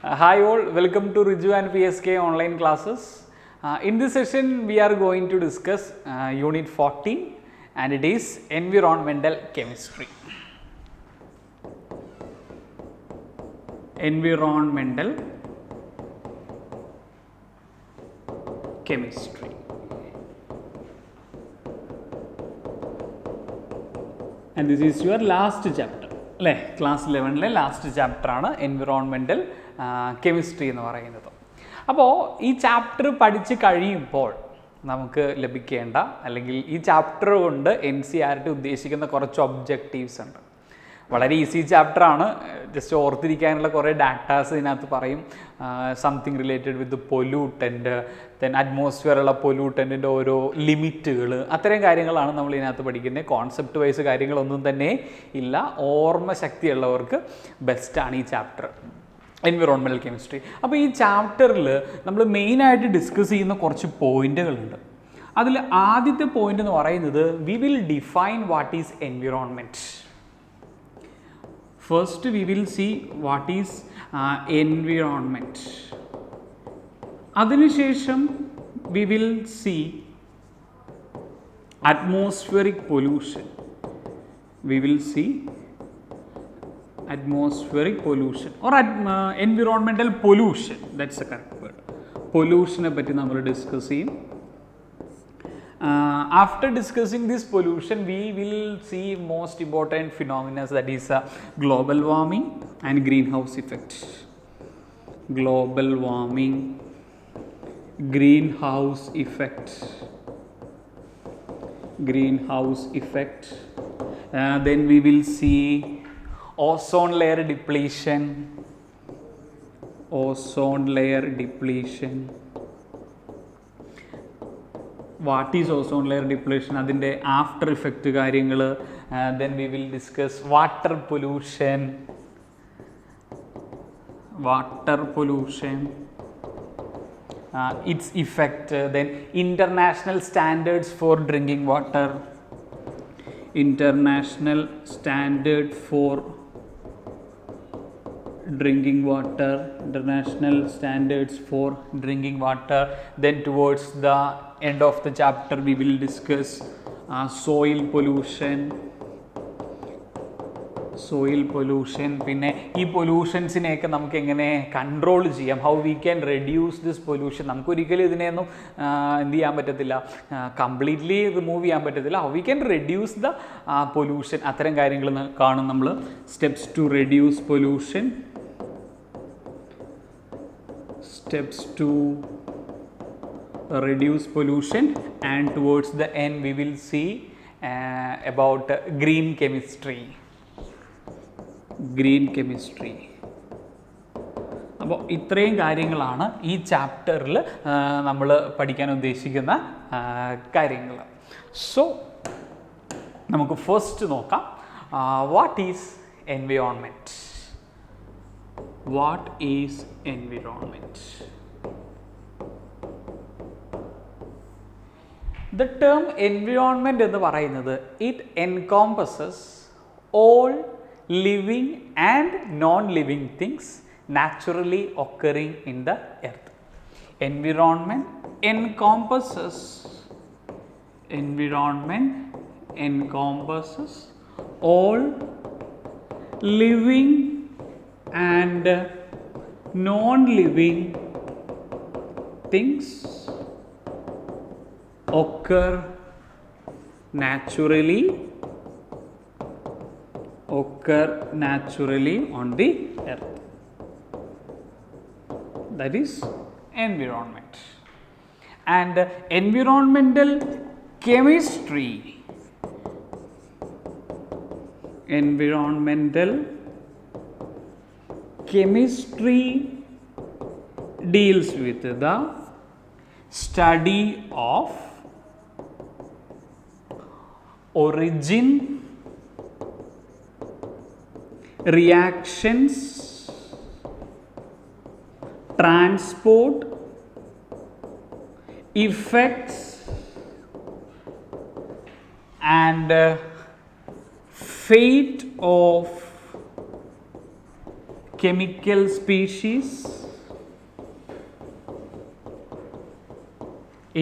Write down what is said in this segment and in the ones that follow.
Hi all, welcome to Riju and PSK online classes. In this session, we are going to discuss Unit 14 and it is Environmental Chemistry. Environmental Chemistry. And this is your last chapter. Class 11 last chapter ആണ് environmental chemistry എന്ന് പറയുന്നത്. അപ്പോൾ ഈ chapter പഠിച്ച് കഴിയുമ്പോൾ നമുക്ക് ലഭിക്കേണ്ട അല്ലെങ്കിൽ ഈ ചാപ്റ്റർ കൊണ്ട് NCERT ഉദ്ദേശിക്കുന്ന കുറച്ച് ഒബ്ജക്റ്റീവ്സ് ഉണ്ട്. വളരെ ഈസി ചാപ്റ്ററാണ്, ജസ്റ്റ് ഓർത്തിരിക്കാനുള്ള കുറേ ഡാറ്റാസ് ഇതിനകത്ത് പറയും. Something related with pollutant, then അറ്റ്മോസ്ഫിയറുള്ള പൊല്യൂട്ടൻറ്റിൻ്റെ ഓരോ ലിമിറ്റുകൾ, അത്തരം കാര്യങ്ങളാണ് നമ്മൾ ഇതിനകത്ത് പഠിക്കുന്നത്. കോൺസെപ്റ്റ് വൈസ് കാര്യങ്ങളൊന്നും തന്നെ ഇല്ല. ഓർമ്മ ശക്തിയുള്ളവർക്ക് ബെസ്റ്റാണ് ഈ ചാപ്റ്റർ എൻവിറോൺമെൻറ്റൽ കെമിസ്ട്രി. അപ്പോൾ ഈ ചാപ്റ്ററിൽ നമ്മൾ മെയിനായിട്ട് ഡിസ്കസ് ചെയ്യുന്ന കുറച്ച് പോയിന്റുകളുണ്ട്. അതിൽ ആദ്യത്തെ പോയിന്റ് എന്ന് പറയുന്നത് we will define what is environment. First we will see what is environment. അതിനുശേഷം we will see atmospheric pollution. We will see atmospheric pollution or environmental pollution. That's the correct word. Pollution പറ്റി നമ്മൾ discuss ചെയ്യും. After discussing this pollution, we will see most important phenomena, that is global warming and greenhouse effect. Global warming, greenhouse effect. Greenhouse effect. Then we will see ozone layer depletion. Ozone layer depletion. What is ozone layer depletion, അതിൻ്റെ after effect കാര്യങ്ങൾ. Then we will discuss water pollution. Water pollution, its effect. Then international standards for drinking water. International standard for drinking water. International standards for drinking water. Then towards the end of the chapter we will discuss soil pollution. Soil pollution. പിന്നെ ഈ പൊല്യൂഷൻസിനെയൊക്കെ നമുക്ക് എങ്ങനെ control ചെയ്യാം, how we can reduce this pollution. നമുക്കൊരിക്കലും ഇതിനെയൊന്നും എന്ത് ചെയ്യാൻ പറ്റത്തില്ല, കംപ്ലീറ്റ്ലി റിമൂവ് ചെയ്യാൻ പറ്റത്തില്ല. How we can reduce the pollution, അത്തരം കാര്യങ്ങൾ കാണും നമ്മൾ. Steps to reduce pollution. Steps to reduce pollution, and towards the end we will see about green chemistry. Green chemistry. അപ്പോൾ ഇത്രയും കാര്യങ്ങളാണ് ഈ ചാപ്റ്ററിൽ നമ്മൾ പഠിക്കാൻ ഉദ്ദേശിക്കുന്ന കാര്യങ്ങൾ. സോ നമുക്ക് ഫസ്റ്റ് നോക്കാം, what is environment. What is environment? The term environment എന്ന് പറയുന്നത് it encompasses all living and non-living things naturally occurring in the earth. Environment encompasses all living and non-living things occur naturally on the earth. That is environment. And environmental chemistry, chemistry deals with the study of origin, reactions, transport, effects and fate of chemical species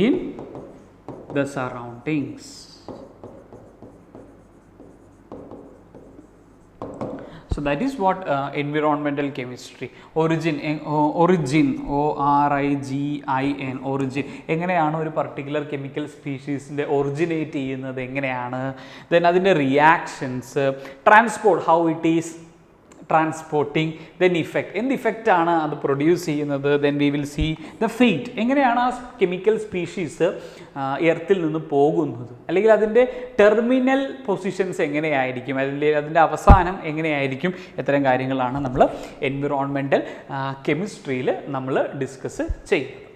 in the surroundings. So that is what environmental chemistry. Origin, ORIGIN, origin. എങ്ങനെയാണ് ഒരു particular chemical സ്പീഷീസിൻ്റെ originate ചെയ്യുന്നത് എങ്ങനെയാണ്, then അതിൻ്റെ reactions, transport, how it is transporting, then effect, എന്ത് ഇഫക്റ്റാണ് അത് produce ചെയ്യുന്നത്, then we will see the fate, എങ്ങനെയാണ് ആ കെമിക്കൽ സ്പീഷീസ് എർത്തിൽ നിന്ന് പോകുന്നത്, അല്ലെങ്കിൽ അതിൻ്റെ ടെർമിനൽ പൊസിഷൻസ് എങ്ങനെയായിരിക്കും, അതിൻ്റെ അവസാനം എങ്ങനെയായിരിക്കും, ഇത്തരം കാര്യങ്ങളാണ് നമ്മൾ എൻവിറോൺമെൻറ്റൽ കെമിസ്ട്രിയിൽ നമ്മൾ ഡിസ്കസ് ചെയ്യുന്നത്.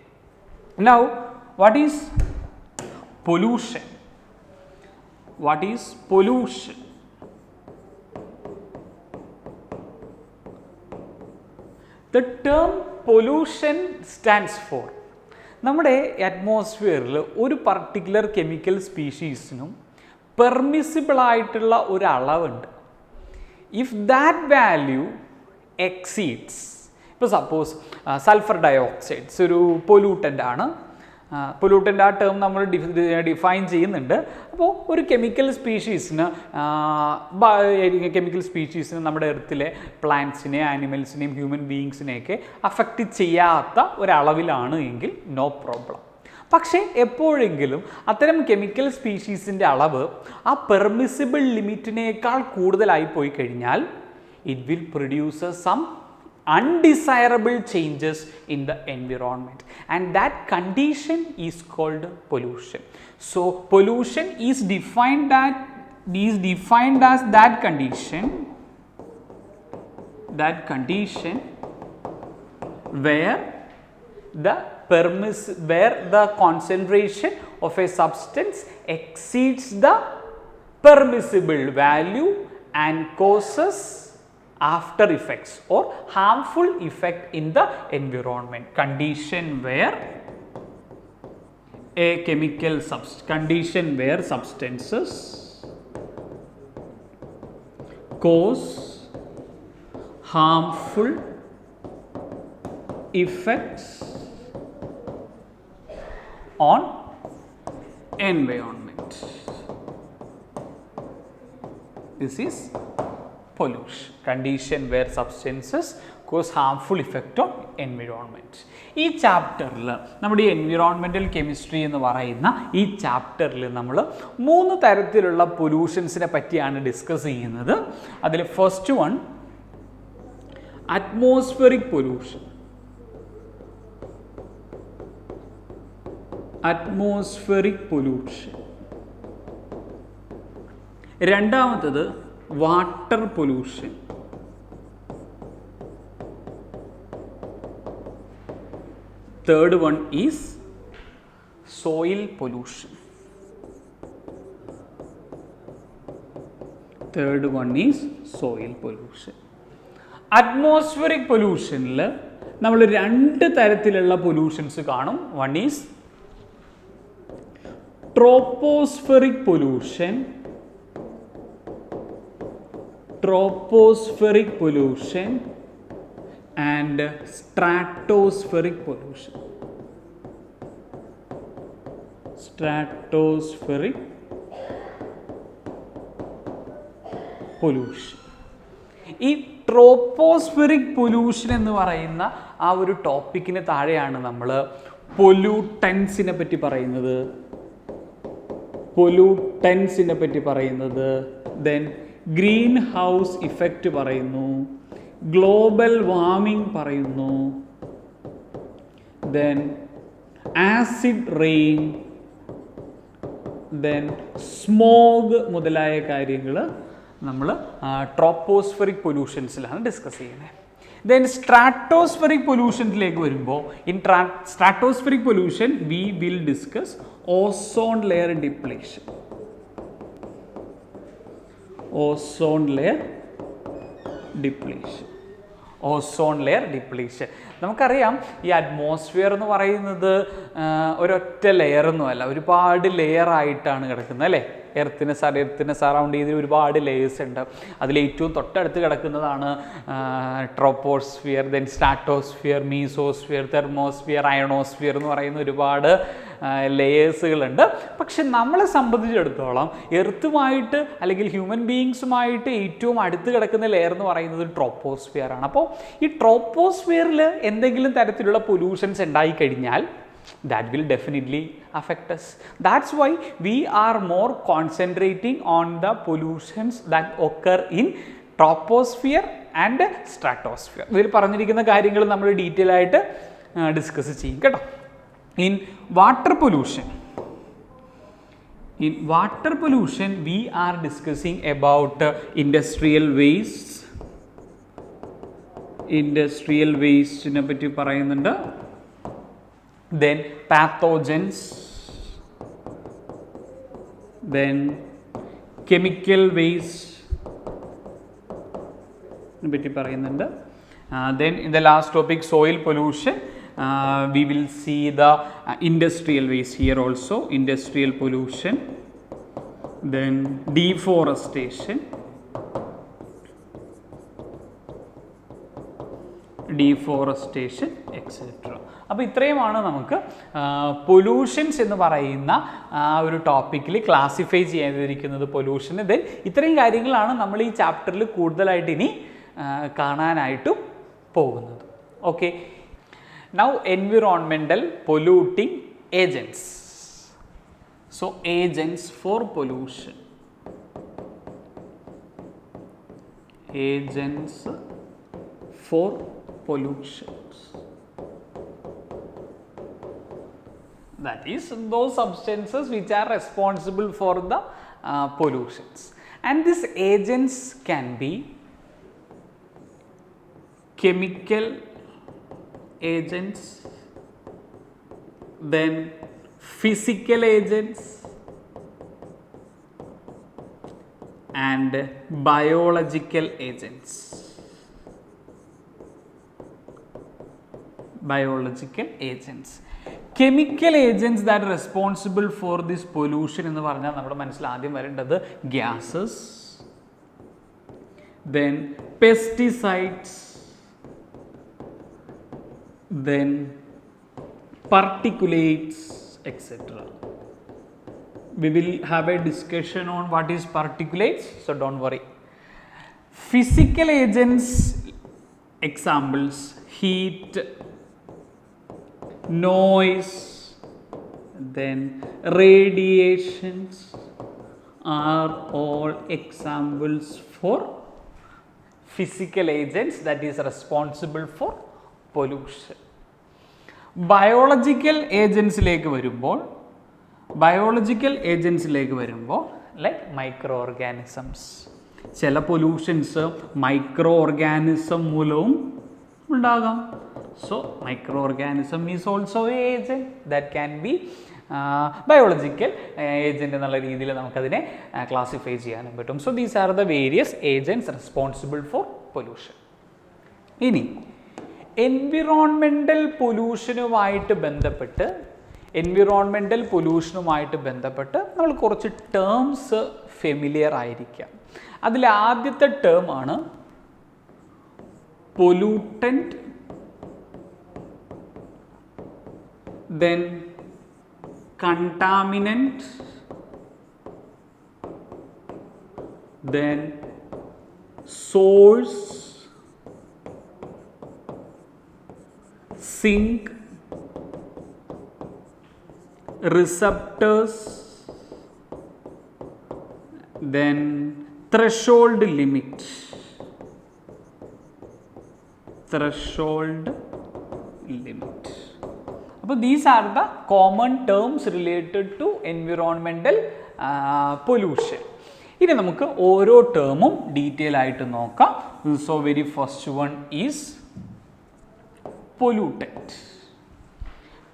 Now what is pollution? What is pollution? The term pollution stands for, നമ്മുടെ അറ്റ്മോസ്ഫിയറിൽ ഒരു പർട്ടിക്കുലർ കെമിക്കൽ സ്പീഷീസിനും പെർമിസിബിൾ ആയിട്ടുള്ള ഒരു അളവുണ്ട്. ഇഫ് ദാറ്റ് വാല്യൂ എക്സീഡ്സ്, ഇപ്പോൾ സപ്പോസ് സൾഫർ ഡയോക്സൈഡ്സ് ഒരു പൊല്യൂട്ടൻ്റ് ആണ്. പൊല്യൂട്ടൻ്റ് ആ ടേം നമ്മൾ ഡിഫൈൻ ചെയ്യുന്നുണ്ട്. അപ്പോൾ ഒരു കെമിക്കൽ സ്പീഷീസിന് നമ്മുടെ എർത്തിലെ പ്ലാന്റ്സിനെ, ആനിമൽസിനെയും ഹ്യൂമൻ ബീയിങ്സിനെയൊക്കെ അഫക്റ്റ് ചെയ്യാത്ത ഒരളവിലാണ് എങ്കിൽ നോ പ്രോബ്ലം. പക്ഷേ എപ്പോഴെങ്കിലും അത്തരം കെമിക്കൽ സ്പീഷീസിൻ്റെ അളവ് ആ പെർമിസിബിൾ ലിമിറ്റിനേക്കാൾ കൂടുതലായി പോയി കഴിഞ്ഞാൽ it will produce some undesirable changes in the environment, and that condition is called pollution. So pollution is defined as that condition where the concentration of a substance exceeds the permissible value and causes after effects or harmful effect in the environment. Condition where substances cause harmful effects on environment. This is pollution. Condition where substances cause harmful effect on environment. ഈ ചാപ്റ്ററിൽ നമ്മുടെ ഈ environmental chemistry എന്ന് പറയുന്ന ഈ ചാപ്റ്ററിൽ നമ്മൾ 3 തരത്തിലുള്ള പൊല്യൂഷൻസിനെ പറ്റിയാണ് ഡിസ്കസ് ചെയ്യുന്നത്. അതിൽ ഫസ്റ്റ് വൺ അറ്റ്മോസ്ഫിയറിക് പൊല്യൂഷൻ. രണ്ടാമത്തത് water pollution. Third one is soil pollution. Atmospheric പൊല്യൂഷനിൽ നമ്മൾ 2 തരത്തിലുള്ള പൊല്യൂഷൻസ് കാണും. One is tropospheric pollution, and stratospheric pollution. ഈ ട്രോപ്പോസ്ഫെറിക് പൊല്യൂഷൻ എന്ന് പറയുന്ന ആ ഒരു ടോപ്പിക്കിന് താഴെയാണ് നമ്മൾ പൊല്യൂട്ടൻസിനെ പറ്റി പറയുന്നത്. ദെൻ ഗ്രീൻ ഹൗസ് ഇഫക്റ്റ് പറയുന്നു, ഗ്ലോബൽ വാർമിംഗ് പറയുന്നു, then acid rain, then smog മുതലായ കാര്യങ്ങൾ നമ്മൾ ട്രോപ്പോസ്ഫെറിക് പൊല്യൂഷൻസിലാണ് ഡിസ്കസ് ചെയ്യുന്നത്. ദെൻ സ്ട്രാറ്റോസ്ഫെറിക് പൊല്യൂഷനിലേക്ക് വരുമ്പോൾ stratospheric pollution we will discuss ozone layer depletion. നമുക്കറിയാം ഈ അറ്റ്മോസ്ഫിയർ എന്ന് പറയുന്നത് ഒരൊറ്റ ലെയറൊന്നുമല്ല, ഒരുപാട് ലെയർ ആയിട്ടാണ് കിടക്കുന്നത് അല്ലേ. എർത്തിനെ സറൗണ്ട് ചെയ്ത് ഒരുപാട് ലേയേഴ്സ് ഉണ്ട്. അതിലേറ്റവും തൊട്ടടുത്ത് കിടക്കുന്നതാണ് troposphere, then stratosphere, mesosphere, thermosphere, ionosphere എന്ന് പറയുന്ന ഒരുപാട് ലെയേഴ്സുകളുണ്ട്. പക്ഷെ നമ്മളെ സംബന്ധിച്ചിടത്തോളം എർത്തുമായിട്ട് അല്ലെങ്കിൽ ഹ്യൂമൻ ബീയിങ്സുമായിട്ട് ഏറ്റവും അടുത്ത് കിടക്കുന്ന ലെയർ എന്ന് പറയുന്നത് ട്രോപ്പോസ്ഫിയർ ആണ്. അപ്പോൾ ഈ ട്രോപ്പോസ്ഫിയറിൽ എന്തെങ്കിലും തരത്തിലുള്ള പൊല്യൂഷൻസ് ഉണ്ടായിക്കഴിഞ്ഞാൽ that will definitely affect us. That's why we are more concentrating on the pollutions that occur in troposphere and stratosphere. ഇതിൽ പറഞ്ഞിരിക്കുന്ന കാര്യങ്ങൾ നമ്മൾ ഡീറ്റെയിൽ ആയിട്ട് ഡിസ്കസ് ചെയ്യും കേട്ടോ. In water pollution we are discussing about industrial waste നെ പറ്റി പറയുന്നുണ്ട്. Then pathogens, then chemical waste നെ പറ്റി പറയുന്നുണ്ട്. Then in the last topic soil pollution, we will see the industrial waste here also, industrial pollution, then deforestation, etc. അപ്പോൾ ഇത്രയുമാണ് നമുക്ക് pollutions എന്ന് പറയുന്ന ഒരു ടോപ്പിക്കിൽ ക്ലാസിഫൈ ചെയ്തിരിക്കുന്നത് പൊല്യൂഷൻ. ദെൻ ഇത്രയും കാര്യങ്ങളാണ് നമ്മൾ ഈ ചാപ്റ്ററിൽ കൂടുതലായിട്ട് ഇനി കാണാനായിട്ടും പോകുന്നത്. Okay, now environmental polluting agents. So agents for pollution, agents for pollutions, that is those substances which are responsible for the pollutions, and these agents can be chemical agents, then physical agents and biological agents. Chemical agents that are responsible for this pollution എന്ന് പറഞ്ഞാൽ നമ്മുടെ മനസ്സിൽ ആദ്യം വരേണ്ടത് gases, then pesticides, then particulates, etc. We will have a discussion on what is particulates, so don't worry. Physical agents examples: heat, noise, then radiations are all examples for physical agents that is responsible for pollution. Biological agents like microorganisms. ചില pollutions micro organism മൂലവും ഉണ്ടാകാം. So microorganism is also an agent that can be biological agent എന്നുള്ള രീതിയിൽ നമുക്കതിനെ classify ചെയ്യാനും പറ്റും. So these are the various agents responsible for pollution. ഇനി environmental പൊല്യൂഷനുമായിട്ട് ബന്ധപ്പെട്ട് നമ്മൾ കുറച്ച് ടേംസ് ഫെമിലിയർ ആയിരിക്കാം. അതിൽ ആദ്യത്തെ ടേം ആണ് pollutant, then contaminant, then source, sink, receptors, then threshold limit. അപ്പോൾ these are the common terms related to environmental pollution. ഇനി നമുക്ക് ഓരോ ടേമും ഡീറ്റെയിൽ ആയിട്ട് നോക്കാം. So very first one is pollutant.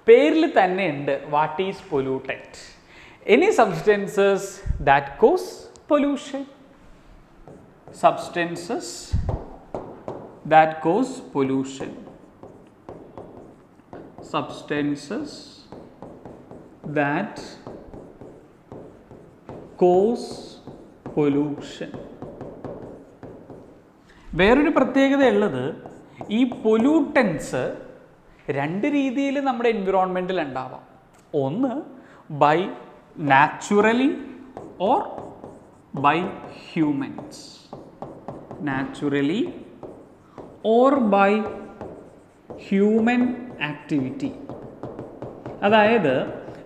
പേരിൽ തന്നെ ഉണ്ട് what is pollutant. Any substances that cause pollution. Substances that cause pollution. Substances that cause pollution. വേറൊരു പ്രത്യേകത ഉള്ളത്, ഈ പൊല്യൂട്ടൻസ് രണ്ട് രീതിയിൽ നമ്മുടെ എൻവിറോൺമെൻറ്റിൽ ഉണ്ടാവാം. ഒന്ന് by naturally or by humans. Naturally or by human activity. അതായത്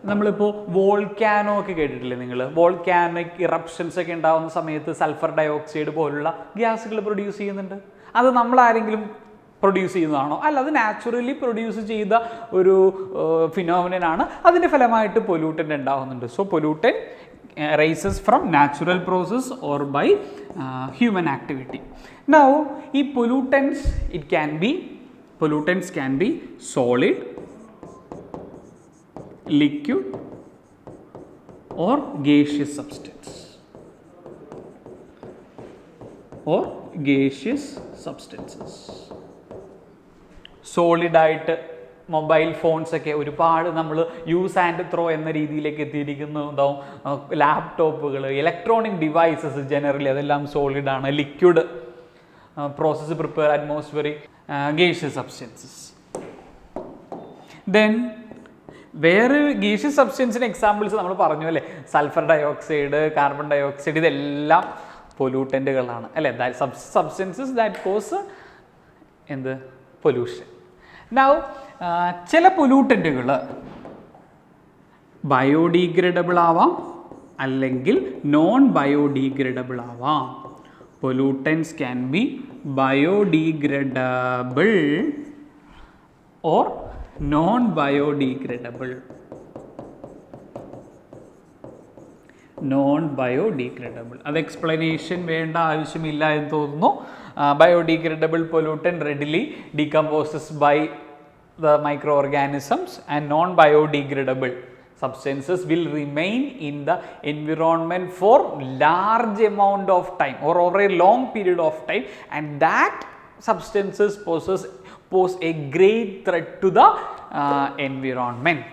നമ്മളിപ്പോൾ വോൾക്കാനോ ഒക്കെ കേട്ടിട്ടില്ലേ നിങ്ങൾ? വോൾക്കാനിക് ഇറപ്ഷൻസ് ഒക്കെ ഉണ്ടാകുന്ന സമയത്ത് സൾഫർ ഡയോക്സൈഡ് പോലുള്ള ഗ്യാസുകൾ പ്രൊഡ്യൂസ് ചെയ്യുന്നുണ്ട്. അത് നമ്മളാരെങ്കിലും പ്രൊഡ്യൂസ് ചെയ്യുന്നതാണോ? അല്ല, അത് നാച്ചുറലി പ്രൊഡ്യൂസ് ചെയ്ത ഒരു ഫിനോമിനനാണ്. അതിൻ്റെ ഫലമായിട്ട് പൊല്യൂട്ടൻ്റ് ഉണ്ടാകുന്നുണ്ട്. So pollutant rises from natural process or by human activity. Now ഈ pollutants can be solid, liquid or gaseous substance. Solid ആയിട്ട് മൊബൈൽ ഫോൺസ് ഒക്കെ ഒരുപാട് നമ്മൾ യൂസ് ആൻഡ് ത്രോ എന്ന രീതിയിലേക്ക് എത്തിയിരിക്കുന്നതാവും. ലാപ്ടോപ്പുകൾ, ഇലക്ട്രോണിക് ഡിവൈസസ് ജനറലി അതെല്ലാം സോളിഡാണ്. Liquid process prepare atmospheric gaseous substances. Then വേറെ ഗേഷ്യസ് സബ്സ്റ്റൻസിന് എക്സാമ്പിൾസ് നമ്മൾ പറഞ്ഞു അല്ലേ? സൾഫർ ഡയോക്സൈഡ്, കാർബൺ ഡയോക്സൈഡ്, ഇതെല്ലാം പൊല്യൂട്ടൻറ്റുകളാണ് അല്ലേ? Substances that cause pollution. Now ചില പൊല്യൂട്ടൻറ്റുകൾ ബയോഡീഗ്രേഡബിൾ ആവാം അല്ലെങ്കിൽ നോൺ ബയോഡീഗ്രേഡബിൾ ആവാം. Pollutants can be biodegradable or non-biodegradable. അത് എക്സ്പ്ലനേഷൻ വേണ്ട ആവശ്യമില്ല എന്ന് തോന്നുന്നു. Biodegradable pollutant readily decomposes by the microorganisms, and non-biodegradable substances will remain in the environment for large amount of time or over a long period of time, and that substances pose a great threat to the environment.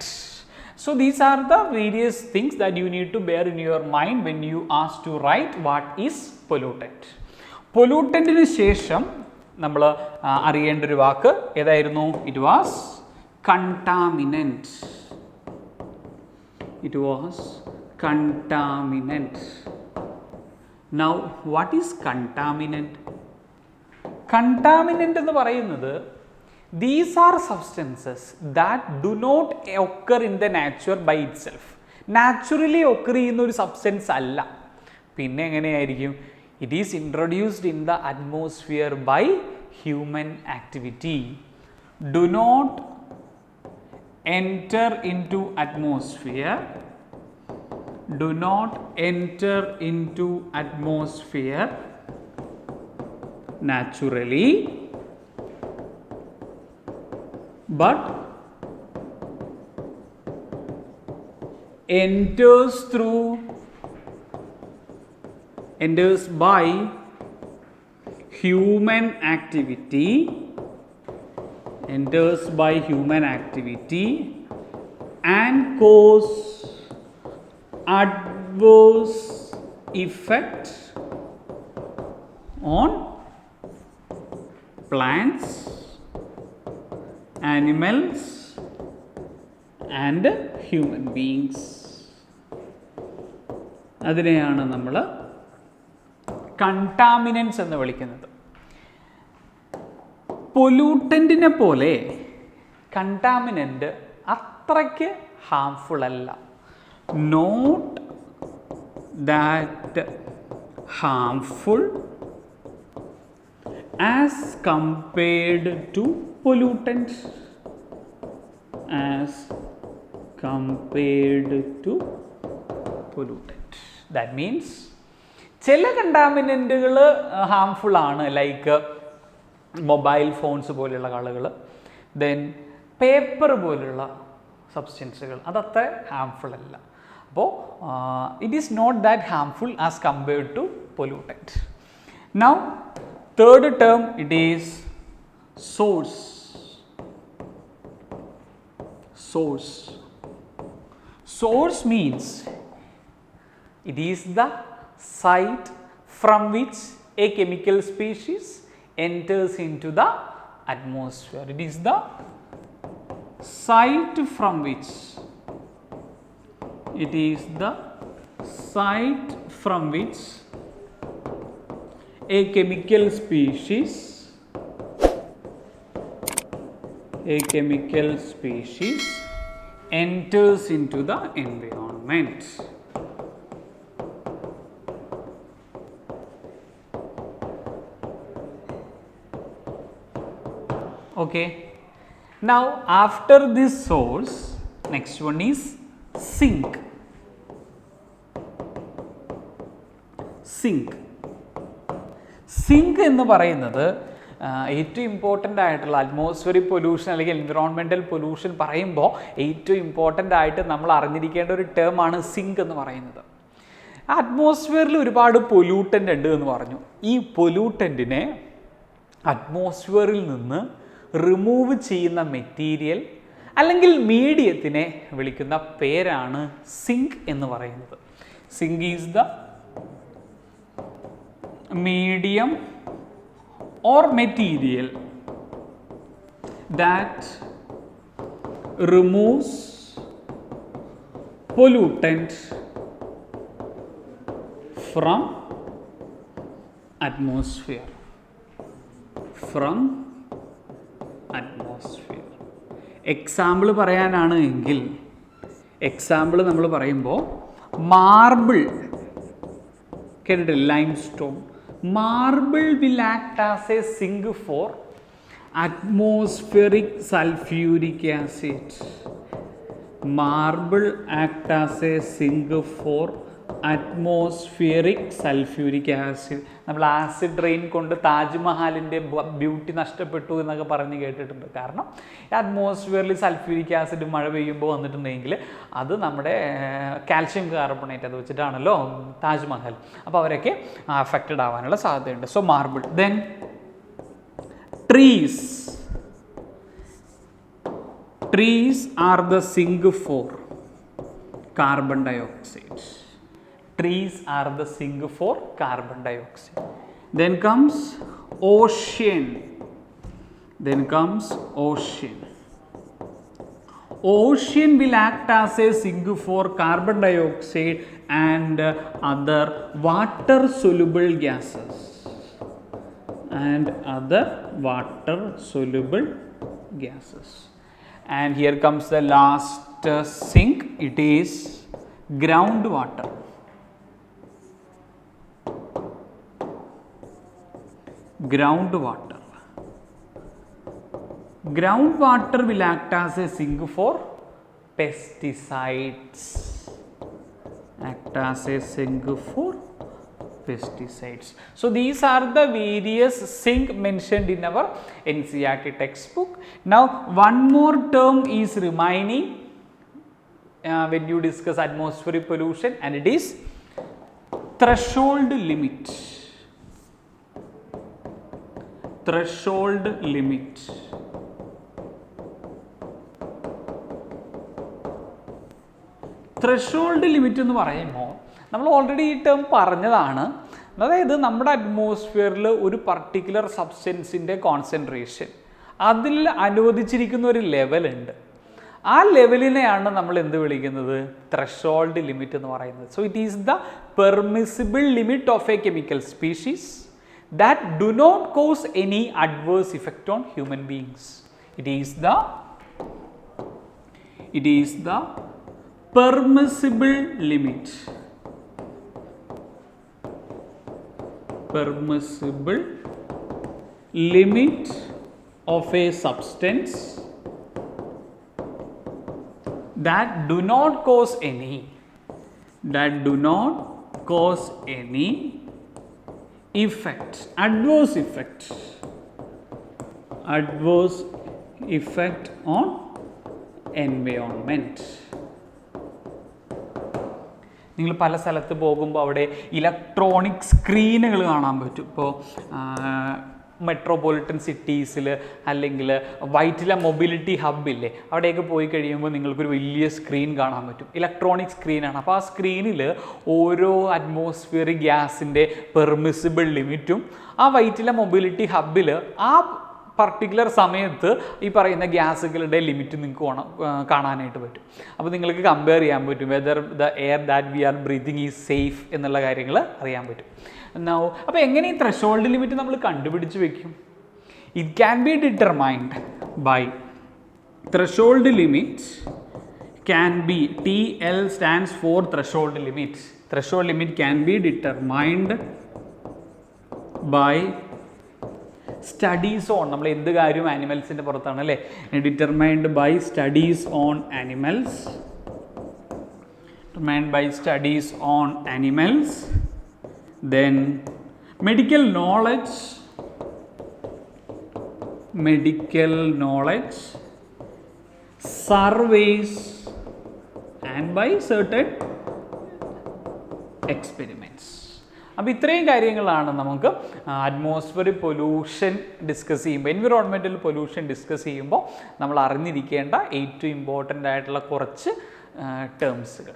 So these are the various things that you need to bear in your mind when you ask to write what is pollutant. പൊല്യൂട്ടൻറ്റിന് ശേഷം നമ്മൾ അറിയേണ്ട ഒരു വാക്ക് ഏതായിരുന്നു? It was contaminant. Now what is contaminant? Contaminant എന്ന് പറയുന്നത് these are substances that do not occur in the nature by itself. Naturally occur ചെയ്യുന്ന ഒരു substance അല്ല. പിന്നെ എങ്ങനെയായിരിക്കും? It is introduced in the atmosphere by human activity. Do not enter into atmosphere naturally, but enters by human activity and cause adverse effect on plants, animals and human beings. അതിനെയാണ് നമ്മൾ contaminants എന്ന് വിളിക്കുന്നത്. പൊല്യൂട്ടൻറ്റിനെ പോലെ കണ്ടാമിനൻ്റ് അത്രയ്ക്ക് harmful അല്ല. Not that harmful as compared to pollutants. That means ചില കണ്ടാമിനൻറ്റുകൾ harmful ആണ്, ലൈക്ക് മൊബൈൽ ഫോൺസ് പോലെയുള്ള ആളുകൾ, ദെൻ പേപ്പർ പോലുള്ള സബ്സ്റ്റൻസുകൾ, അതത്ര ഹാംഫുൾ അല്ല. അപ്പോൾ it is not that harmful as compared to pollutant. Now third term it is source. Source means It is the site from which a chemical species enters into the atmosphere. It is the site from which a chemical species enters into the environment. Okay. Now after this source, next one is sink. Sink എന്ന് പറയുന്നത് ഏറ്റവും important ആയിട്ടുള്ള atmospheric pollution അല്ലെങ്കിൽ environmental pollution പറയുമ്പോൾ ഏറ്റവും important ആയിട്ട് നമ്മൾ അറിഞ്ഞിരിക്കേണ്ട ഒരു ടേമാണ് സിങ്ക് എന്ന് പറയുന്നത്. അറ്റ്മോസ്ഫിയറിൽ ഒരുപാട് പൊല്യൂട്ടൻ്റ് ഉണ്ട് എന്ന് പറഞ്ഞു. ഈ പൊല്യൂട്ടൻറ്റിനെ അറ്റ്മോസ്ഫിയറിൽ നിന്ന് റിമൂവ് ചെയ്യുന്ന മെറ്റീരിയൽ അല്ലെങ്കിൽ മീഡിയത്തിനെ വിളിക്കുന്ന പേരാണ് സിങ്ക് എന്ന് പറയുന്നത്. Sink is the medium or material that removes pollutant from atmosphere. Example പറയാനാണ് എങ്കിൽ നമ്മൾ പറയുമ്പോൾ മാർബിൾ കേട്ടിട്ടില്ല, limestone. Marble will act as a sink for atmospheric sulfuric acid. Marble act as a sink for atmospheric sulfuric acid. നമ്മൾ acid rain കൊണ്ട് താജ്മഹലിൻ്റെ beauty നഷ്ടപ്പെട്ടു എന്നൊക്കെ പറഞ്ഞ് കേട്ടിട്ടുണ്ട്. കാരണം അറ്റ്മോസ്ഫിയറിൽ സൾഫ്യൂരിക് ആസിഡ് മഴ പെയ്യുമ്പോൾ വന്നിട്ടുണ്ടെങ്കിൽ അത് നമ്മുടെ കാൽഷ്യം കാർബണേറ്റ് അത് വെച്ചിട്ടാണല്ലോ താജ്മഹൽ, അപ്പോൾ അവരൊക്കെ അഫക്റ്റഡ് ആവാനുള്ള സാധ്യതയുണ്ട്. So marble. Then trees are the sink for carbon dioxide. Trees are the sink for carbon dioxide. Then comes ocean. Ocean will act as a sink for carbon dioxide and other water soluble gases. And here comes the last sink. It is groundwater. Groundwater will act as a sink for pesticides. So these are the various sink mentioned in our NCERT textbook. Now one more term is remaining when you discuss atmospheric pollution, and it is threshold limit. Threshold limit എന്ന് പറയുമ്പോൾ നമ്മൾ already ഈ term പറഞ്ഞതാണ്. അതായത് നമ്മുടെ അറ്റ്മോസ്ഫിയറിൽ ഒരു particular സബ്സ്റ്റൻസിൻ്റെ concentration അതിൽ അനുവദിച്ചിരിക്കുന്ന ഒരു ലെവലുണ്ട്. ആ ലെവലിനെയാണ് നമ്മൾ എന്ത് വിളിക്കുന്നത്? ത്രഷോൾഡ് ലിമിറ്റ് എന്ന് പറയുന്നത്. So it is the permissible limit of A chemical species that do not cause any adverse effect on human beings. It is the permissible limit. Of a substance that do not cause any adverse effect on environment. നിങ്ങൾ പല സ്ഥലത്ത് പോകുമ്പോൾ അവിടെ electronic സ്ക്രീനുകൾ കാണാൻ പറ്റും. ഇപ്പോൾ metropolitan സിറ്റീസിൽ അല്ലെങ്കിൽ Vyttila mobility ഹബ്ബില്ലേ അവിടെയൊക്കെ പോയി കഴിയുമ്പോൾ നിങ്ങൾക്കൊരു വലിയ സ്ക്രീൻ കാണാൻ പറ്റും. ഇലക്ട്രോണിക് സ്ക്രീനാണ്. അപ്പോൾ ആ സ്ക്രീനിൽ ഓരോ അറ്റ്മോസ്ഫിയറിക് ഗ്യാസിൻ്റെ പെർമിസിബിൾ ലിമിറ്റും ആ വൈറ്റില മൊബിലിറ്റി ഹബ്ബിൽ ആ പർട്ടിക്കുലർ സമയത്ത് ഈ പറയുന്ന ഗ്യാസുകളുടെ ലിമിറ്റ് നിങ്ങൾക്ക് കാണാനായിട്ട് പറ്റും. അപ്പോൾ നിങ്ങൾക്ക് കമ്പയർ ചെയ്യാൻ പറ്റും whether the air that we are breathing is safe എന്നുള്ള കാര്യങ്ങൾ അറിയാൻ പറ്റും. അപ്പോൾ എങ്ങനെ ഈ ത്രെഷോൾഡ് ലിമിറ്റ് നമ്മൾ കണ്ടുപിടിച്ച് വെക്കും? It can be determined by threshold limit can be TL stands for threshold limit. Threshold limit can be determined by studies on, നമ്മൾ എന്ത് കാര്യവും ആനിമൽസിൻ്റെ പുറത്താണ് അല്ലേ, determined by studies on animals, determined by studies on animals. Then medical knowledge, surveys and by certain experiments. അപ്പോൾ ഇത്രയും കാര്യങ്ങളാണ് നമുക്ക് അറ്റ്മോസ്ഫിയറിക് പൊല്യൂഷൻ ഡിസ്കസ് ചെയ്യുമ്പോൾ, എൻവിറോൺമെൻറ്റൽ പൊല്യൂഷൻ ഡിസ്കസ് ചെയ്യുമ്പോൾ നമ്മൾ അറിഞ്ഞിരിക്കേണ്ട ഏറ്റവും ഇമ്പോർട്ടൻ്റ് ആയിട്ടുള്ള കുറച്ച് ടേംസുകൾ.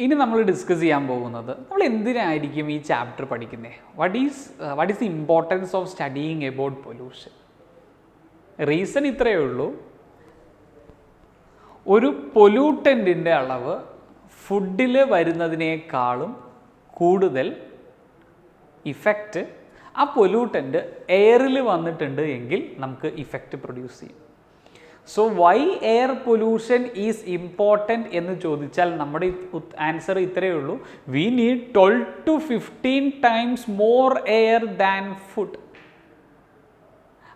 ഇനി നമ്മൾ ഡിസ്കസ് ചെയ്യാൻ പോകുന്നത് നമ്മൾ എന്തിനായിരിക്കും ഈ ചാപ്റ്റർ പഠിക്കുന്നത്? What is the importance of studying about pollution? Reason ഇത്രയേ ഉള്ളൂ, ഒരു പൊല്യൂട്ടൻറ്റിൻ്റെ അളവ് ഫുഡിൽ വരുന്നതിനേക്കാളും കൂടുതൽ ഇഫക്റ്റ് ആ പൊല്യൂട്ടൻ്റ് എയറിൽ വന്നിട്ടുണ്ട് എങ്കിൽ നമുക്ക് ഇഫക്റ്റ് പ്രൊഡ്യൂസ് ചെയ്യും. So why air pollution is important എന്ന് ചോദിച്ചാൽ നമ്മുടെ ആൻസർ ഇത്രയേ ഉള്ളൂ, we need 12 to 15 times more air than food.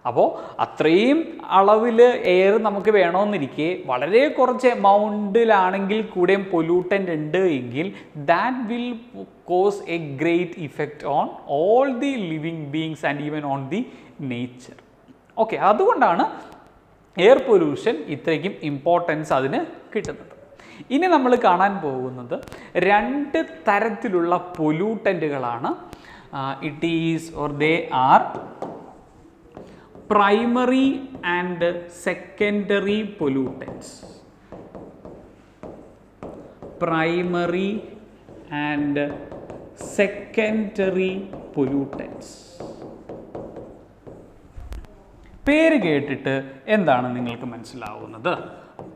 അപ്പോൾ അത്രയും അളവിൽ എയർ നമുക്ക് വേണമെന്നിരിക്കെ വളരെ കുറച്ച് എമൗണ്ടിലാണെങ്കിൽ കൂടെയും പൊല്യൂട്ടൻ്റ് ഉണ്ട് എങ്കിൽ that will cause a great effect on all the living beings and even on the nature. Okay, അതുകൊണ്ടാണ് എയർ പൊല്യൂഷൻ ഇത്രയ്ക്കും ഇമ്പോർട്ടൻസ് അതിന് കിട്ടുന്നത്. ഇനി നമ്മൾ കാണാൻ പോകുന്നത് 2 തരത്തിലുള്ള പൊല്യൂട്ടൻറ്റുകളാണ്. It is or they are primary and secondary pollutants. Primary and secondary pollutants. പേര് കേട്ടിട്ട് എന്താണ് നിങ്ങൾക്ക് മനസ്സിലാവുന്നത്?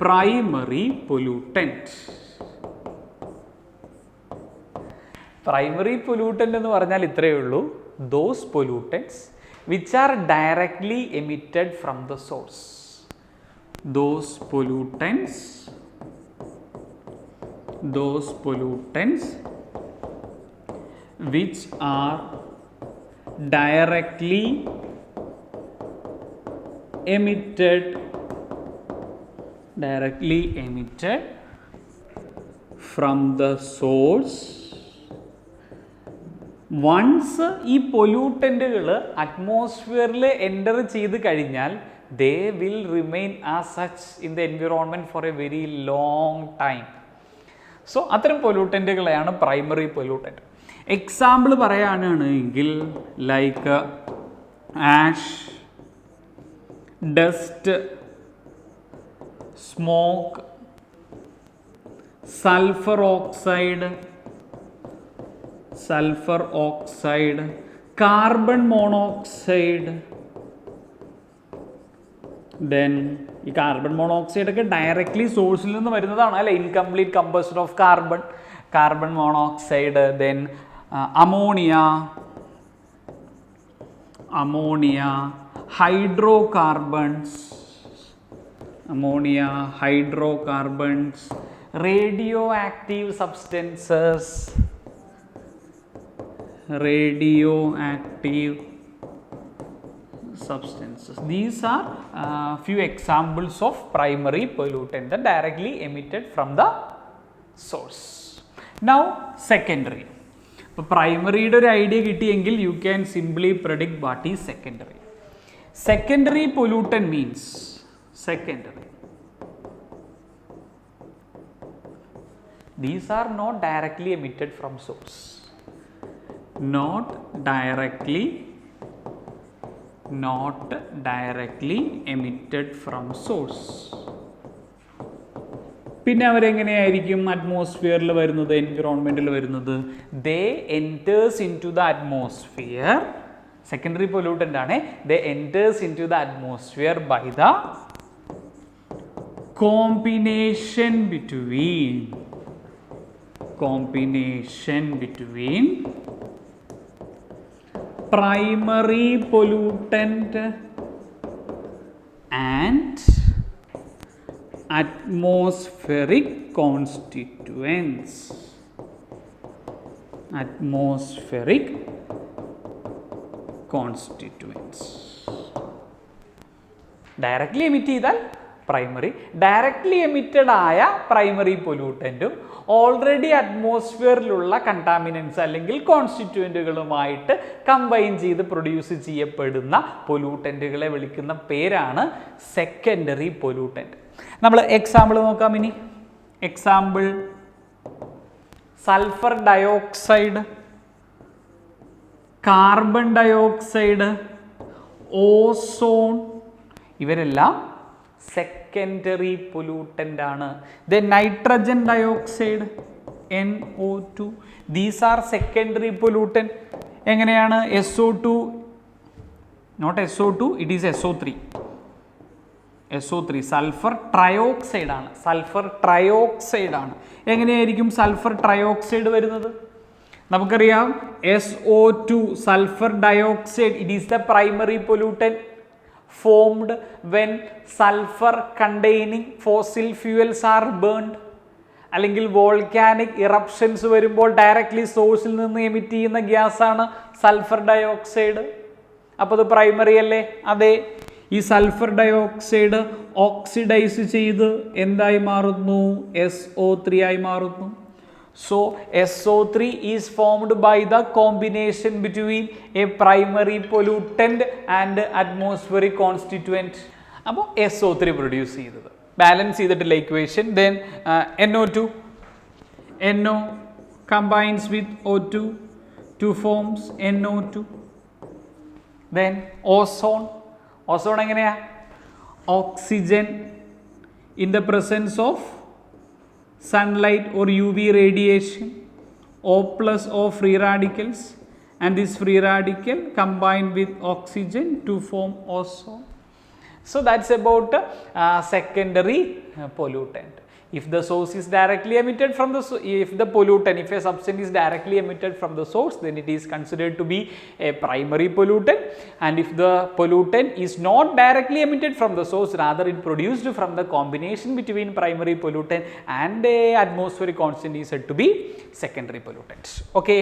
Primary pollutant. പ്രൈമറി പൊല്യൂട്ടൻ്റ് എന്ന് പറഞ്ഞാൽ ഇത്രയേ ഉള്ളൂ, those pollutants which are directly emitted from the source. Those pollutants which are directly emitted from the source. Once ഈ പൊല്യൂട്ടൻറ്റുകൾ അറ്റ്മോസ്ഫിയറിൽ എൻ്റർ ചെയ്ത് കഴിഞ്ഞാൽ they will remain as such in the environment for a very long time. So അത്തരം പൊല്യൂട്ടൻറ്റുകളെയാണ് primary pollutant. Example പറയുകയാണെങ്കിൽ like ash, dust, smoke, sulphur oxide, carbon monoxide. Then ഈ carbon monoxide ഒക്കെ ഡയറക്റ്റ്ലി സോഴ്സിൽ നിന്ന് വരുന്നതാണ് അല്ലെ, incomplete combustion of carbon monoxide. Then ammonia, hydrocarbons, radioactive substances. These are few examples of primary pollutant that directly emitted from the source. Now secondary. ഇപ്പോൾ പ്രൈമറിയുടെ ഒരു idea കിട്ടിയെങ്കിൽ you can simply predict what is secondary. Secondary pollutant means these are not directly emitted from source. Not directly not directly emitted from source. പിന്നെ അവരെങ്ങനെയായിരിക്കും അറ്റ്മോസ്ഫിയറിൽ വരുന്നത്, എൻവിറോൺമെൻറ്റിൽ വരുന്നത്? They enters into the atmosphere, secondary pollutant ആണ്. They enters into the atmosphere by the combination between primary pollutant and atmospheric constituents. Directly emit ചെയ്താൽ primary, directly emitted ആയ primary പൊല്യൂട്ടൻറ്റും already അറ്റ്മോസ്ഫിയറിലുള്ള contaminants അല്ലെങ്കിൽ കോൺസ്റ്റിറ്റ്യൂവൻറ്റുകളുമായിട്ട് combine ചെയ്ത് produce ചെയ്യപ്പെടുന്ന പൊല്യൂട്ടൻറ്റുകളെ വിളിക്കുന്ന പേരാണ് സെക്കൻഡറി പൊല്യൂട്ടൻറ്റ്. നമ്മൾ എക്സാമ്പിൾ നോക്കാം. ഇനി example sulphur dioxide, carbon dioxide, ozone, ഇവരെല്ലാം സെക്കൻഡറി പൊല്യൂട്ടൻ്റ് ആണ്. Then nitrogen dioxide NO2, these are secondary pollutant. എങ്ങനെയാണ്? SO2, not SO2, it is SO3, sulphur trioxide ആണ്. എങ്ങനെയായിരിക്കും സൾഫർ ട്രയോക്സൈഡ് വരുന്നത്? നമുക്കറിയാം SO2, sulphur dioxide, it is the primary pollutant formed when sulfur containing fossil fuels are burned, അല്ലെങ്കിൽ volcanic eruptions വരുമ്പോൾ directly സോഴ്സിൽ നിന്ന് emit ചെയ്യുന്ന ഗ്യാസാണ് സൾഫർ ഡയോക്സൈഡ്. അപ്പോൾ അത് പ്രൈമറി അല്ലേ? അതെ. ഈ സൾഫർ ഡയോക്സൈഡ് ഓക്സിഡൈസ് ചെയ്ത് എന്തായി മാറുന്നു? SO3 ആയി മാറുന്നു. So SO3 is formed by the combination between a primary pollutant and atmospheric constituent. അപ്പോൾ SO3 പ്രൊഡ്യൂസ് ചെയ്തത് ബാലൻസ് ചെയ്തിട്ടുള്ള equation. Then NO2, NO combines with O2 to forms NO2. Then ozone എങ്ങനെയാ? Oxygen in the presence of sunlight or UV radiation, O plus O free radicals, and this free radical combined with oxygen to form ozone. So that's about secondary pollutant. If the source is directly emitted from the if a substance is directly emitted from the source, then it is considered to be a primary pollutant. And if the pollutant is not directly emitted from the source, rather it produced from the combination between primary pollutant and a atmospheric constant, is said to be secondary pollutant. Okay.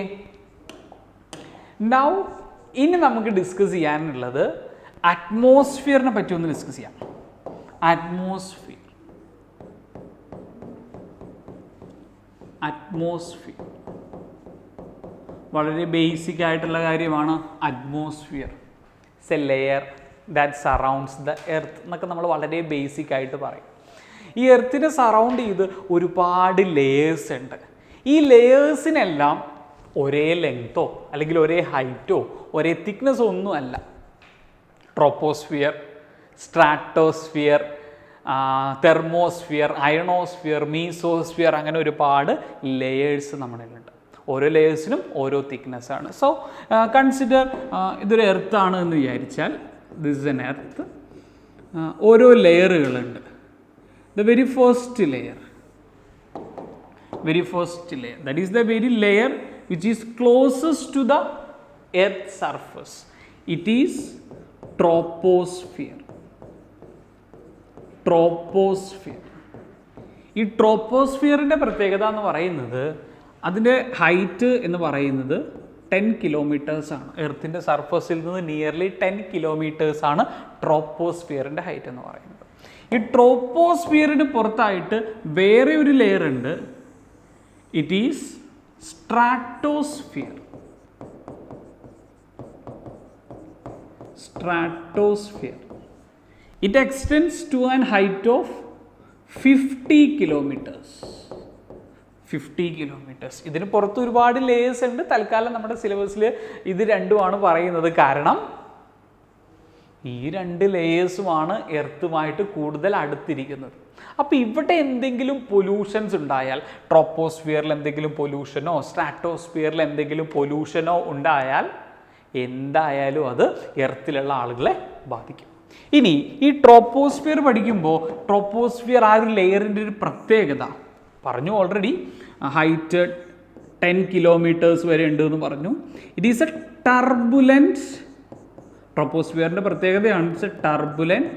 Now ഇനി നമുക്ക് discuss ചെയ്യാനുള്ളത് അറ്റ്മോസ്ഫിയറിനെ പറ്റി ഒന്ന് discuss ചെയ്യാം. Atmosphere വളരെ basic ആയിട്ടുള്ള കാര്യമാണ്. Atmosphere it's A layer that surrounds the earth എന്നൊക്കെ നമ്മൾ വളരെ ബേസിക് ആയിട്ട് പറയും. ഈ എർത്തിനെ സറൗണ്ട് ചെയ്ത് ഒരുപാട് ലേയേഴ്സ് ഉണ്ട്. ഈ ലേയേഴ്സിനെല്ലാം ഒരേ ലെങ്തോ അല്ലെങ്കിൽ ഒരേ ഹൈറ്റോ ഒരേ തിക്നെസ്സോ ഒന്നുമല്ല. Troposphere, stratosphere, thermosphere, ionosphere, mesosphere, അങ്ങനെ ഒരുപാട് ലെയേഴ്സ് നമ്മുടെ ഉണ്ട്. ഓരോ ലെയേഴ്സിനും ഓരോ തിക്നെസ് ആണ്. സോ കൺസിഡർ ഇതൊരു എർത്താണ് എന്ന് വിചാരിച്ചാൽ, ദിസ് ഇസ് എൻ എർത്ത്. ഓരോ ലെയറുകളുണ്ട്. The very first layer, that is the very layer which is closest to the earth surface. It is troposphere. ഈ ട്രോപ്പോസ്ഫിയറിൻ്റെ പ്രത്യേകത എന്ന് പറയുന്നത് അതിൻ്റെ ഹൈറ്റ് എന്ന് പറയുന്നത് 10 കിലോമീറ്റേഴ്സാണ്. എർത്തിൻ്റെ സർഫസിൽ നിന്ന് നിയർലി 10 കിലോമീറ്റേഴ്സാണ് ട്രോപ്പോസ്ഫിയറിൻ്റെ ഹൈറ്റ് എന്ന് പറയുന്നത്. ഈ ട്രോപ്പോസ്ഫിയറിന് പുറത്തായിട്ട് വേറെ ഒരു ലെയർ ഉണ്ട്. It is stratosphere. It extends to an height of 50 kilometers. 50 kilometers. ഇതിന് പുറത്ത് ഒരുപാട് ലേയേഴ്സ് ഉണ്ട്. തൽക്കാലം നമ്മുടെ സിലബസിൽ ഇത് രണ്ടുമാണ് പറയുന്നത്. കാരണം ഈ 2 ലെയേഴ്സുമാണ് എർത്തുമായിട്ട് കൂടുതൽ അടുത്തിരിക്കുന്നത്. അപ്പോൾ ഇവിടെ എന്തെങ്കിലും പൊല്യൂഷൻസ് ഉണ്ടായാൽ, ട്രോപ്പോസ്ഫിയറിൽ എന്തെങ്കിലും പൊല്യൂഷനോ സ്ട്രാറ്റോസ്ഫിയറിൽ എന്തെങ്കിലും പൊല്യൂഷനോ ഉണ്ടായാൽ എന്തായാലും അത് എർത്തിലുള്ള ആളുകളെ ബാധിക്കും. ഇനി ഈ ട്രോപ്പോസ്ഫിയർ പഠിക്കുമ്പോൾ ട്രോപ്പോസ്ഫിയർ ആ ഒരു ലെയറിൻ്റെ ഒരു പ്രത്യേകത പറഞ്ഞു ഓൾറെഡി. ഹൈറ്റ് 10 കിലോമീറ്റേഴ്സ് വരെ ഉണ്ട് എന്ന് പറഞ്ഞു. ഇറ്റ് ഈസ് എ ടർബുലൻറ്റ്, ട്രോപ്പോസ്ഫിയറിൻ്റെ പ്രത്യേകതയാണ് it's A turbulent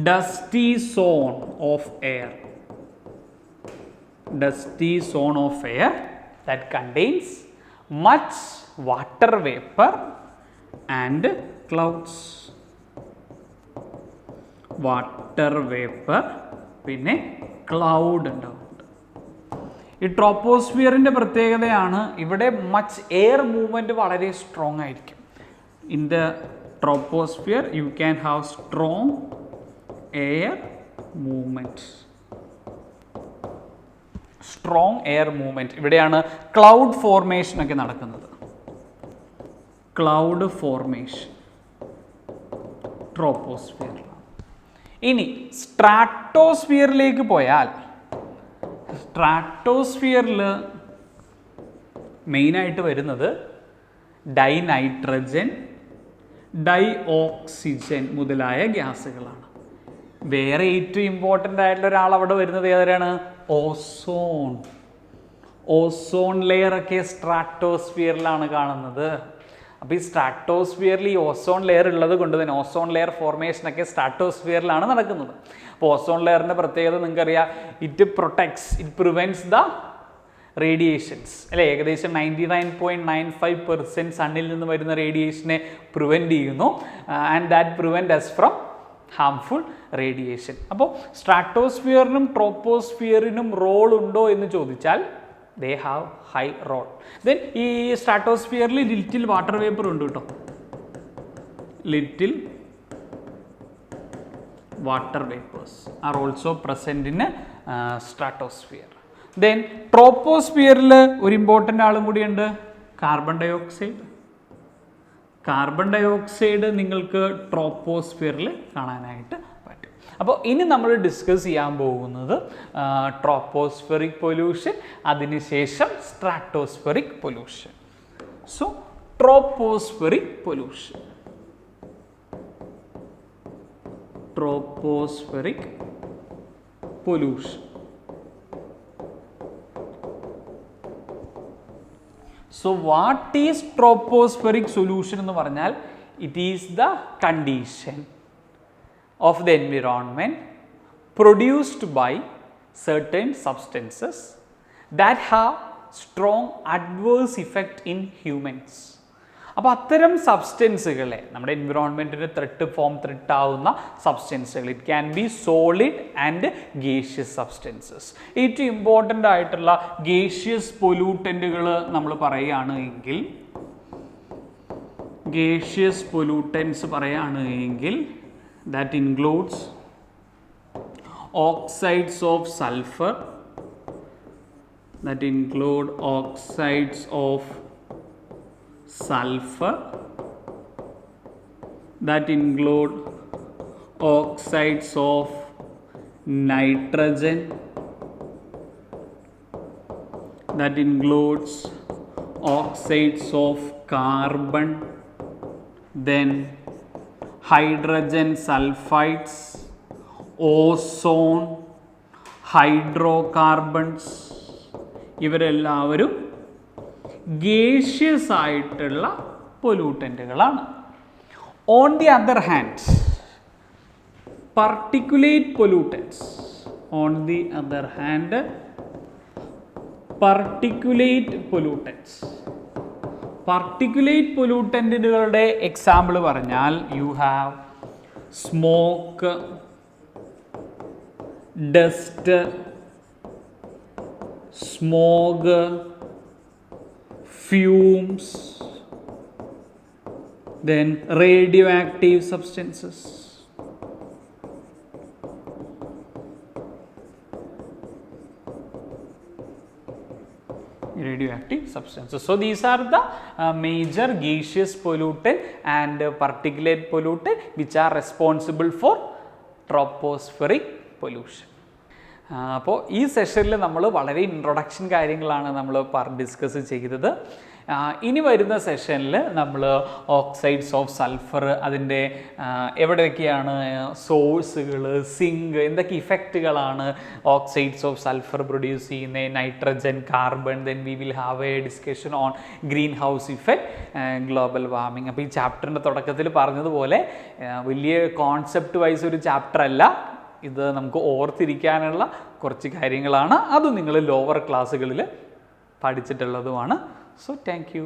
dusty zone of air. Dusty zone of air that contains much water vapor and clouds. Water vapor പിന്നെ ക്ലൗഡ് ഉണ്ടാവുന്നുണ്ട്. ഈ ട്രോപ്പോസ്ഫിയറിൻ്റെ പ്രത്യേകതയാണ് ഇവിടെ മച്ച് എയർ മൂവ്മെൻറ്റ് വളരെ സ്ട്രോങ് ആയിരിക്കും. In the troposphere you can have strong air movement. Strong air movement. ഇവിടെയാണ് cloud formation ഒക്കെ നടക്കുന്നത്. ക്ലൗഡ് ഫോർമേഷൻ ട്രോപ്പോസ്ഫിയറിലാണ്. ഇനി സ്ട്രാറ്റോസ്ഫിയറിലേക്ക് പോയാൽ, സ്ട്രാറ്റോസ്ഫിയറിൽ മെയിനായിട്ട് വരുന്നത് ഡൈനൈട്രജൻ, ഡൈ ഓക്സിജൻ മുതലായ ഗ്യാസുകളാണ്. വേറെ ഏറ്റവും ഇമ്പോർട്ടൻ്റ് ആയിട്ടുള്ള ഒരാൾ അവിടെ വരുന്നത് ഏതാണ്? ഓസോൺ. ഓസോൺ ലെയർ ഒക്കെ സ്ട്രാറ്റോസ്ഫിയറിലാണ് കാണുന്നത്. അപ്പോൾ ഈ സ്ട്രാറ്റോസ്ഫിയറിൽ ഈ ഓസോൺ ലെയർ ഉള്ളത് കൊണ്ട് തന്നെ ഓസോൺ ലെയർ ഫോർമേഷനൊക്കെ സ്ട്രാറ്റോസ്ഫിയറിലാണ് നടക്കുന്നത്. അപ്പോൾ ഓസോൺ ലെയറിൻ്റെ പ്രത്യേകത നിങ്ങൾക്കറിയാം, it protects, it prevents the radiations അല്ലേ. ഏകദേശം 99.95% സണ്ണിൽ നിന്ന് വരുന്ന റേഡിയേഷനെ പ്രിവെൻറ്റ് ചെയ്യുന്നു. And that prevent us from harmful radiation. അപ്പോൾ സ്ട്രാറ്റോസ്ഫിയറിനും ട്രോപ്പോസ്ഫിയറിനും റോൾ ഉണ്ടോ എന്ന് ചോദിച്ചാൽ they have high role. Then ഈ സ്ട്രാറ്റോസ്ഫിയറിൽ ലിറ്റിൽ വാട്ടർ വേപ്പർ ഉണ്ട് കേട്ടോ. Little water vapours are also present in stratosphere. Then ട്രോപ്പോസ്ഫിയറിൽ ഒരു ഇമ്പോർട്ടൻ്റ് ആളും കൂടിയുണ്ട്, carbon dioxide. Carbon dioxide നിങ്ങൾക്ക് ട്രോപ്പോസ്ഫിയറിൽ കാണാനായിട്ട് പറ്റും. അപ്പോൾ ഇനി നമ്മൾ ഡിസ്കസ് ചെയ്യാൻ പോകുന്നത് ട്രോപ്പോസ്ഫെറിക് പൊല്യൂഷൻ, അതിനുശേഷം stratospheric pollution. So tropospheric pollution. Tropospheric pollution. So what is tropospheric solution എന്ന് പറഞ്ഞാൽ it is the condition of the environment produced by certain substances that have strong adverse effect in humans. അപ്പോൾ അത്തരം സബ്സ്റ്റൻസുകളെ നമ്മുടെ എൻവിറോൺമെൻറ്റിന് threat ആവുന്ന സബ്സ്റ്റൻസുകൾ, it can be solid and gaseous substances. ഏറ്റവും important ആയിട്ടുള്ള ഗേഷ്യസ് പൊല്യൂട്ടൻറ്റുകൾ നമ്മൾ പറയുകയാണ് എങ്കിൽ, ഗേഷ്യസ് പൊല്യൂട്ടൻസ് പറയുകയാണ് എങ്കിൽ that includes oxides of sulfur, that include oxides of sulfur, that include oxides of nitrogen, that includes oxides of carbon, then hydrogen sulfides, ozone, hydrocarbons, ഇവരെല്ലാവരും gaseous ആയിട്ടുള്ള പൊല്യൂട്ടൻറ്റുകളാണ്. On the other hand particulate pollutants, on the other hand particulate pollutants. particulate pollutantകളുടെ examples പറഞ്ഞാൽ you have smoke, dust, smog, fumes, then radioactive substances. radioactive substances. So these are the major gaseous pollutant and particulate pollutant which are responsible for tropospheric pollution. അപ്പോൾ ഈ സെഷനിൽ നമ്മൾ വളരെ introduction കാര്യങ്ങളാണ് നമ്മൾ discuss ചെയ്തത്. ഇനി വരുന്ന സെഷനിൽ നമ്മൾ ഓക്സൈഡ്സ് ഓഫ് സൾഫർ, അതിൻ്റെ എവിടെയൊക്കെയാണ് സോഴ്സുകൾ, സിങ്ക്, എന്തൊക്കെ ഇഫക്റ്റുകളാണ് ഓക്സൈഡ്സ് ഓഫ് സൾഫർ പ്രൊഡ്യൂസ് ചെയ്യുന്നത്, nitrogen, carbon, then we will have A discussion on green house effect, global warming. അപ്പോൾ ഈ ചാപ്റ്ററിൻ്റെ തുടക്കത്തിൽ പറഞ്ഞതുപോലെ വലിയ കോൺസെപ്റ്റ് വൈസ് ഒരു ചാപ്റ്റർ അല്ല ഇത്, നമുക്ക് ഓർത്തിരിക്കാനുള്ള കുറച്ച് കാര്യങ്ങളാണ്. അത് നിങ്ങൾ ലോവർ ക്ലാസ്സുകളിൽ പഠിച്ചിട്ടുള്ളതുമാണ്. So thank you.